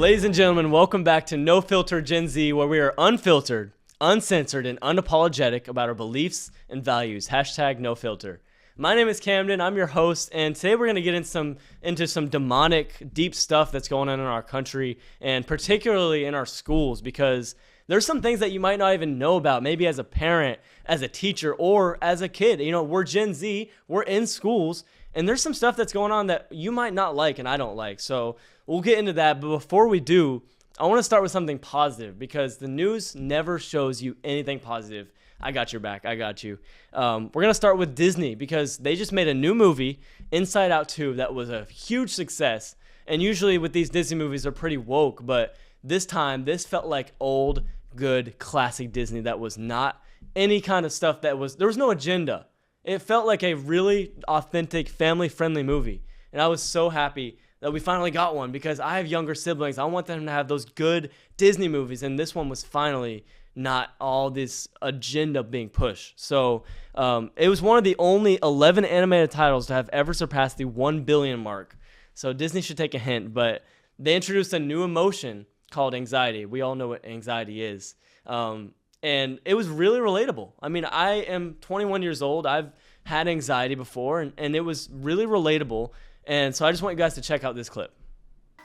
Ladies and gentlemen, welcome back to No Filter Gen Z, where we are unfiltered, uncensored, and unapologetic about our beliefs and values. Hashtag no filter. My name is Camden. I'm your host, and today we're going to get into some demonic, deep stuff that's going on in our country, and particularly in our schools, because there's some things that you might not even know about, maybe as a parent, as a teacher, or as a kid. You know, we're Gen Z, we're in schools, and there's some stuff that's going on that you might not like and I don't like. So we'll get into that. But before we do, I want to start with something positive because the news never shows you anything positive. I got your back. I got you. We're going to start with Disney because they just made a new movie, Inside Out 2, that was a huge success. And usually with these Disney movies, they're pretty woke. But this time, this felt like old, good, classic Disney that was not any kind of stuff there was no agenda. It felt like a really authentic, family-friendly movie. And I was so happy that we finally got one because I have younger siblings. I want them to have those good Disney movies. And this one was finally not all this agenda being pushed. So it was one of the only 11 animated titles to have ever surpassed the 1 billion mark. So Disney should take a hint. But they introduced a new emotion called anxiety. We all know what anxiety is. And it was really relatable. I mean, I am 21 years old. I've had anxiety before, and it was really relatable. And so I just want you guys to check out this clip.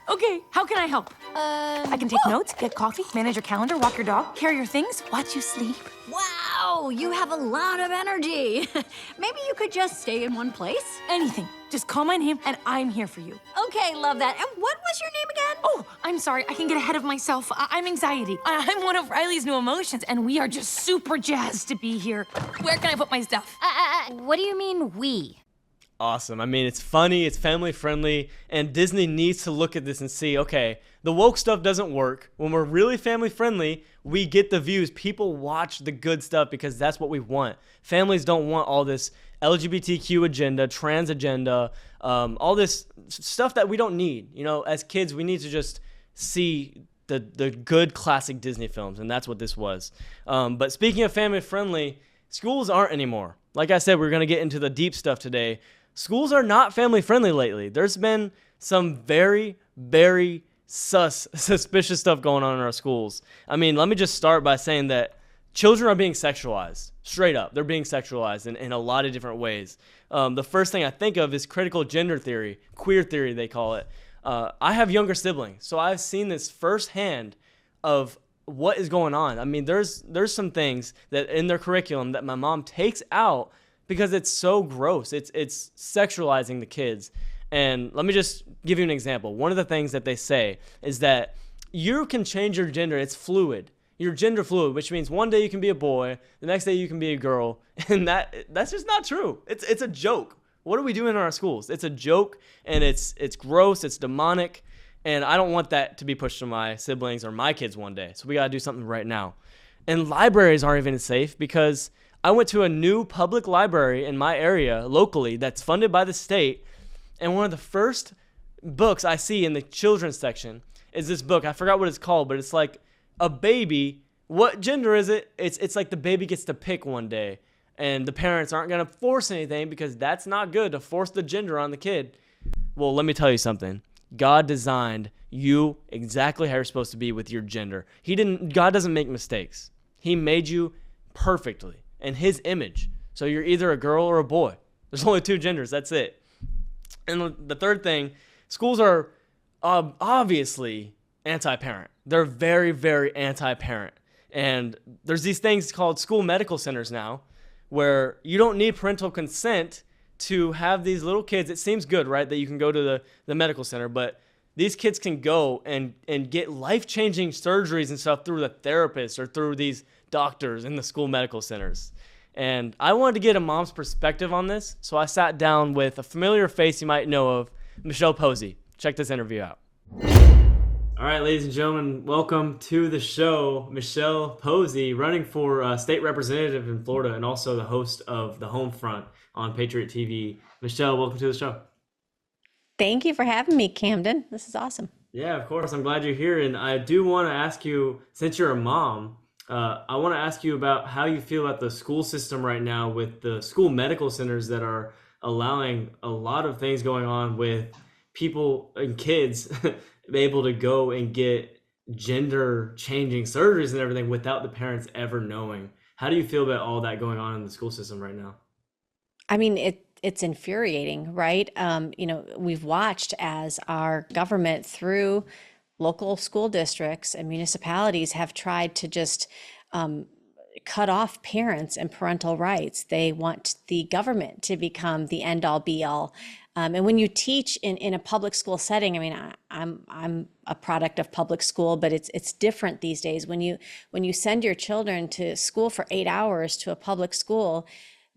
Okay, how can I help? I can take notes, get coffee, manage your calendar, walk your dog, carry your things, watch you sleep. Wow, you have a lot of energy. Maybe you could just stay in one place? Anything. Just call my name and I'm here for you. Okay, love that. And what was your name again? Oh, I'm sorry. I can get ahead of myself. I'm anxiety. I'm one of Riley's new emotions, and we are just super jazzed to be here. Where can I put my stuff? What do you mean, we? Awesome. I mean, it's funny, it's family friendly, and Disney needs to look at this and see, okay, the woke stuff doesn't work. When we're really family friendly, we get the views. People watch the good stuff because that's what we want. Families don't want all this LGBTQ agenda, trans agenda, all this stuff that we don't need. You know, as kids, we need to just see the good classic Disney films, and that's what this was. But speaking of family friendly, schools aren't anymore. Like I said, we're going to get into the deep stuff today. Schools are not family friendly lately. There's been some very, very suspicious stuff going on in our schools. I mean, let me just start by saying that children are being sexualized. Straight up. They're being sexualized in a lot of different ways. The first thing I think of is critical gender theory, queer theory they call it. I have younger siblings, so I've seen this firsthand of what is going on. I mean, there's some things that in their curriculum that my mom takes out because it's so gross. It's sexualizing the kids. And let me just give you an example. One of the things that they say is that you can change your gender. It's fluid. You're gender fluid, which means one day you can be a boy, the next day you can be a girl, and that's just not true. It's a joke. What are we doing in our schools? It's a joke, and it's gross, it's demonic, and I don't want that to be pushed to my siblings or my kids one day. So we got to do something right now. And libraries aren't even safe because I went to a new public library in my area locally that's funded by the state, and one of the first books I see in the children's section is this book. I forgot what it's called, but it's like a baby. What gender is it? It's like the baby gets to pick one day, and the parents aren't going to force anything because that's not good to force the gender on the kid. Well, let me tell you something. God designed you exactly how you're supposed to be with your gender. God doesn't make mistakes. He made you perfectly in his image. So you're either a girl or a boy. There's only two genders. That's it. And the third thing, schools are obviously anti-parent. They're very, very anti-parent. And there's these things called school medical centers now where you don't need parental consent to have these little kids. It seems good, right, that you can go to the medical center, but these kids can go and get life-changing surgeries and stuff through the therapist or through these doctors in the school medical centers. And I wanted to get a mom's perspective on this, so I sat down with a familiar face you might know of, Michelle Posey. Check this interview out. All right, ladies and gentlemen, welcome to the show. Michelle Posey, running for state representative in Florida and also the host of The Home Front on Patriot TV. Michelle, welcome to the show. Thank you for having me, Camden. This is awesome. Yeah, of course. I'm glad you're here. And I do want to ask you, since you're a mom, I want to ask you about how you feel about the school system right now with the school medical centers that are allowing a lot of things going on with people and kids able to go and get gender changing surgeries and everything without the parents ever knowing. How do you feel about all that going on in the school system right now? I mean, it's infuriating, right? We've watched as our government through local school districts and municipalities have tried to just um, cut off parents and parental rights. They want the government to become the end all be all. And when you teach in a public school setting, I mean, I'm a product of public school, but it's different these days. When you send your children to school for 8 hours to a public school,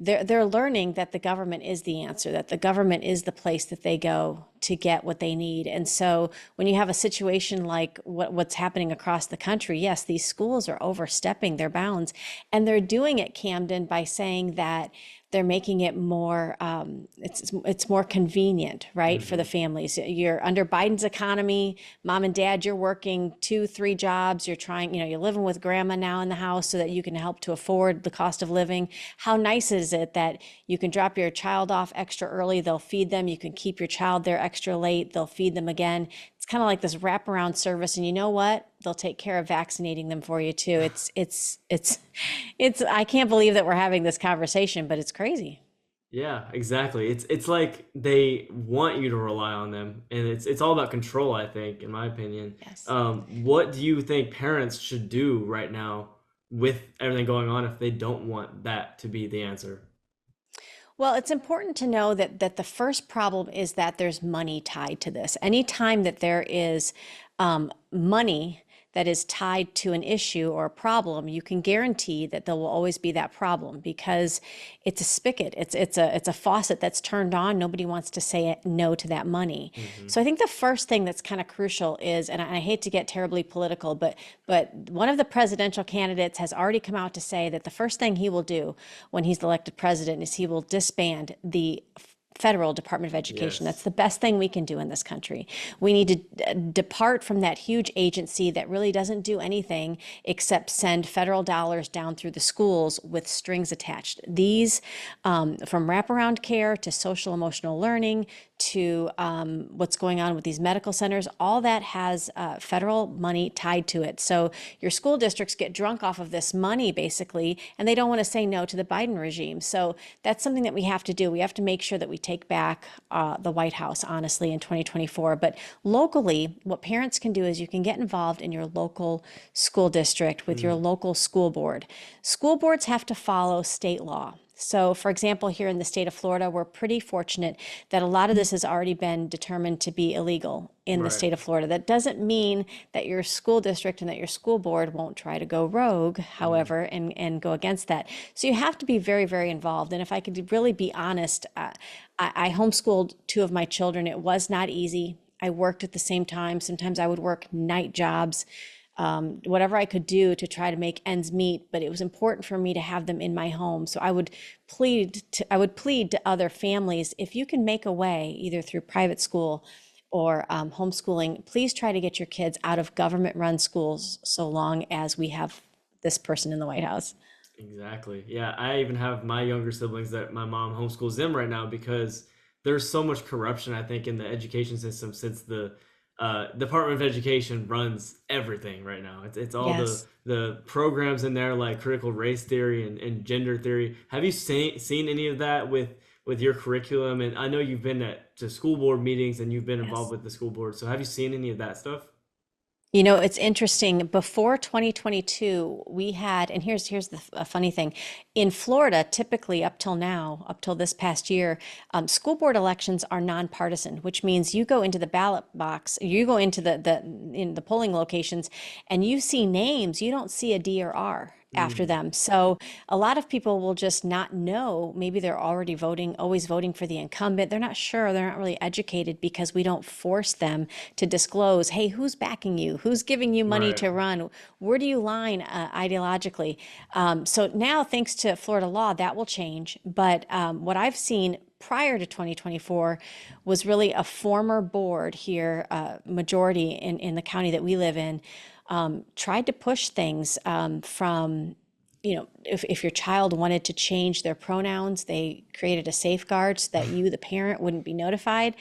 they're learning that the government is the answer, that the government is the place that they go to get what they need. And so when you have a situation like what's happening across the country, yes, these schools are overstepping their bounds, and they're doing it, Camden, by saying that they're making it more it's more convenient, right, for the families. You're under Biden's economy, mom and dad, you're working 2-3 jobs, you're trying, you're living with grandma now in the house so that you can help to afford the cost of living. How nice is it that you can drop your child off extra early, they'll feed them, you can keep your child there extra late, they'll feed them again. It's kind of like this wraparound service, and you know what? They'll take care of vaccinating them for you too. It's I can't believe that we're having this conversation, but it's crazy. Yeah, exactly. It's like they want you to rely on them, and it's all about control, I think, in my opinion. Yes. What do you think parents should do right now with everything going on if they don't want that to be the answer? Well, it's important to know that the first problem is that there's money tied to this. Anytime that there is money that is tied to an issue or a problem, you can guarantee that there will always be that problem, because it's a spigot. It's a faucet that's turned on. Nobody wants to say no to that money. So I think the first thing that's kind of crucial is, and I hate to get terribly political, but one of the presidential candidates has already come out to say that the first thing he will do when he's elected president is he will disband the federal Department of Education. Yes. That's the best thing we can do in this country. We need to depart from that huge agency that really doesn't do anything except send federal dollars down through the schools with strings attached. These, from wraparound care to social emotional learning to what's going on with these medical centers, all that has federal money tied to it. So your school districts get drunk off of this money, basically, and they don't want to say no to the Biden regime. So that's something that we have to do. We have to make sure that we take back the White House, honestly, in 2024. But locally, what parents can do is you can get involved in your local school district with your local school board. School boards have to follow state law. So, for example, here in the state of Florida, we're pretty fortunate that a lot of this has already been determined to be illegal in the Right. state of Florida. That doesn't mean that your school district and that your school board won't try to go rogue, however, and go against that. So you have to be very, very involved. And if I could really be honest, I homeschooled 2 of my children. It was not easy. I worked at the same time. Sometimes I would work night jobs. Whatever I could do to try to make ends meet, but it was important for me to have them in my home. So I would plead to other families, if you can make a way, either through private school or homeschooling, please try to get your kids out of government-run schools so long as we have this person in the White House. Exactly. Yeah, I even have my younger siblings that my mom homeschools them right now because there's so much corruption, I think, in the education system since the Department of Education runs everything right now. It's all Yes. the programs in there like critical race theory and gender theory. Have you seen any of that with your curriculum? And I know you've been to school board meetings and you've been involved Yes. with the school board. So have you seen any of that stuff? It's interesting. Before 2022, we had, and here's a funny thing. In Florida, typically up till now, up till this past year, school board elections are nonpartisan, which means you go into the ballot box, you go into the polling locations, and you see names. You don't see a D or R after them. So a lot of people will just not know. Maybe they're already always voting for the incumbent. They're not sure. They're not really educated because we don't force them to disclose, hey, who's backing you? Who's giving you money Right. to run? Where do you line ideologically? So now, thanks to Florida law, that will change. But what I've seen prior to 2024 was really a former board here, majority in the county that we live in, tried to push things from if your child wanted to change their pronouns, they created a safeguard so that you, the parent, wouldn't be notified.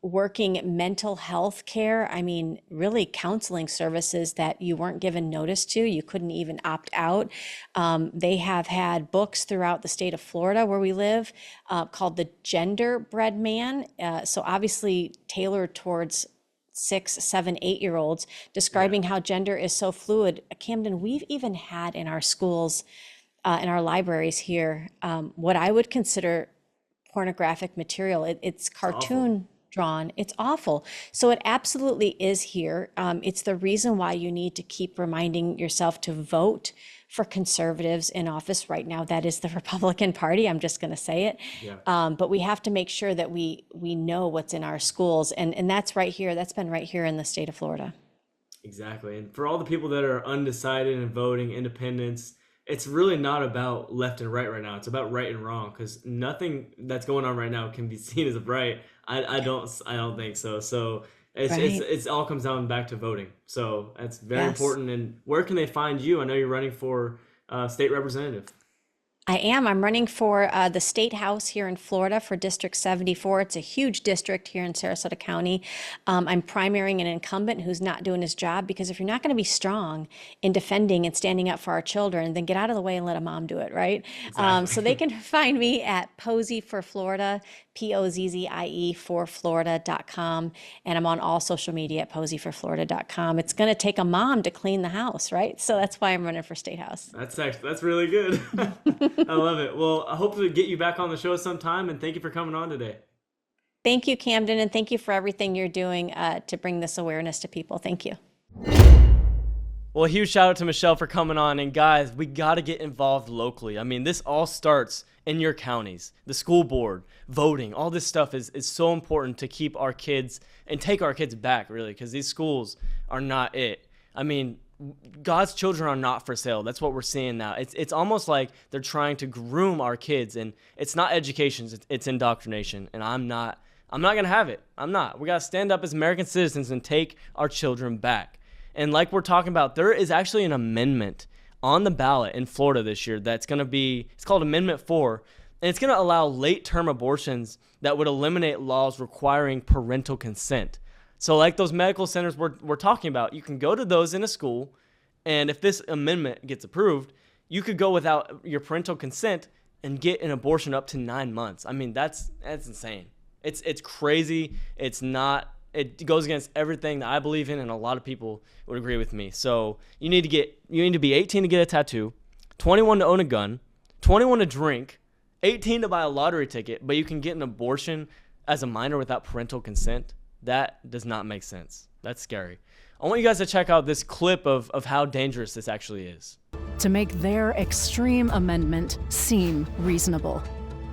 Working mental health care, I mean, really counseling services that you weren't given notice to, you couldn't even opt out. They have had books throughout the state of Florida where we live called The Genderbread Man. So obviously tailored towards 6, 7, 8-year-olds, describing how gender is so fluid. Camden, we've even had in our schools, in our libraries here, what I would consider pornographic material. It's cartoon drawn. It's awful. So it absolutely is here. It's the reason why you need to keep reminding yourself to vote for conservatives in office right now. That is the Republican Party. I'm just going to say it. Yeah. But we have to make sure that we know what's in our schools. And that's right here. That's been right here in the state of Florida. Exactly. And for all the people that are undecided and voting independents, it's really not about left and right now. It's about right and wrong, because nothing that's going on right now can be seen as right. I don't think so. So it's all comes down back to voting. So that's very important. And where can they find you? I know you're running for state representative. I am. I'm running for the State House here in Florida for District 74. It's a huge district here in Sarasota County. I'm primarying an incumbent who's not doing his job, because if you're not going to be strong in defending and standing up for our children, then get out of the way and let a mom do it, right? Exactly. So they can find me at Posey for Florida, POZZIE for Florida.com. And I'm on all social media at poseyforflorida.com. It's going to take a mom to clean the house, right? So that's why I'm running for State House. That's really good. I love it. Well, I hope to get you back on the show sometime, and thank you for coming on today. Thank you, Camden, and thank you for everything you're doing to bring this awareness to people. Thank you. Well, a huge shout out to Michelle for coming on. And guys, we got to get involved locally. I mean, this all starts in your counties, the school board, voting. All this stuff is so important to keep our kids and take our kids back, really, because these schools are not it. I mean, God's children are not for sale. That's what we're seeing now. It's almost like they're trying to groom our kids, and it's not education, it's indoctrination. And I'm not going to have it. I'm not. We got to stand up as American citizens and take our children back. And like we're talking about, there is actually an amendment on the ballot in Florida this year that's going to be, it's called Amendment 4, and it's going to allow late-term abortions that would eliminate laws requiring parental consent. So like those medical centers we're talking about, you can go to those in a school, and if this amendment gets approved, you could go without your parental consent and get an abortion up to 9 months. I mean, that's insane. It's crazy. It goes against everything that I believe in, and a lot of people would agree with me. So you need to be 18 to get a tattoo, 21 to own a gun, 21 to drink, 18 to buy a lottery ticket, but you can get an abortion as a minor without parental consent. That does not make sense. That's scary. I want you guys to check out this clip of how dangerous this actually is. To make their extreme amendment seem reasonable.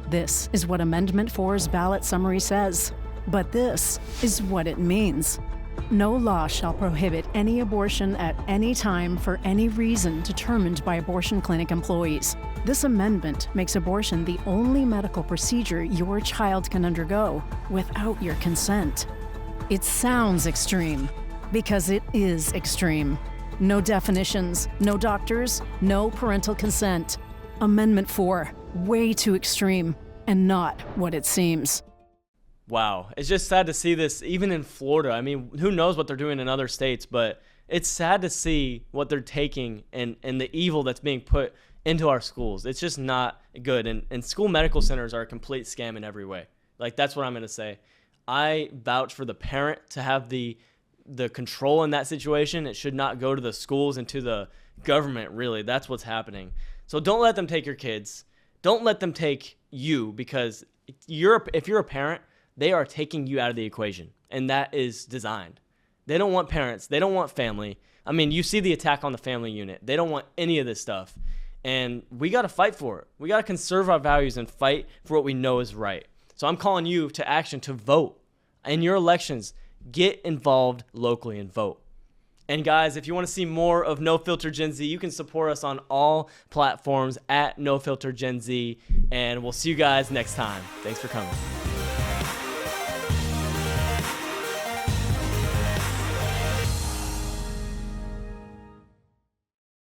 This is what Amendment 4's ballot summary says. But this is what it means. No law shall prohibit any abortion at any time for any reason determined by abortion clinic employees. This amendment makes abortion the only medical procedure your child can undergo without your consent. It sounds extreme because it is extreme. No definitions, no doctors, no parental consent. Amendment 4, way too extreme and not what it seems. Wow. It's just sad to see this even in Florida. I mean, who knows what they're doing in other states, but it's sad to see what they're taking and the evil that's being put into our schools. It's just not good. And school medical centers are a complete scam in every way. Like, that's what I'm going to say. I vouch for the parent to have the control in that situation. It should not go to the schools and to the government, really. That's what's happening. So don't let them take your kids. Don't let them take you, because if you're a parent, they are taking you out of the equation, and that is designed. They don't want parents. They don't want family. I mean, you see the attack on the family unit. They don't want any of this stuff, and we got to fight for it. We got to conserve our values and fight for what we know is right. So I'm calling you to action, to vote. In your elections, get involved locally and vote. And guys, if you want to see more of No Filter Gen Z, you can support us on all platforms at No Filter Gen Z, and we'll see you guys next time. Thanks for coming.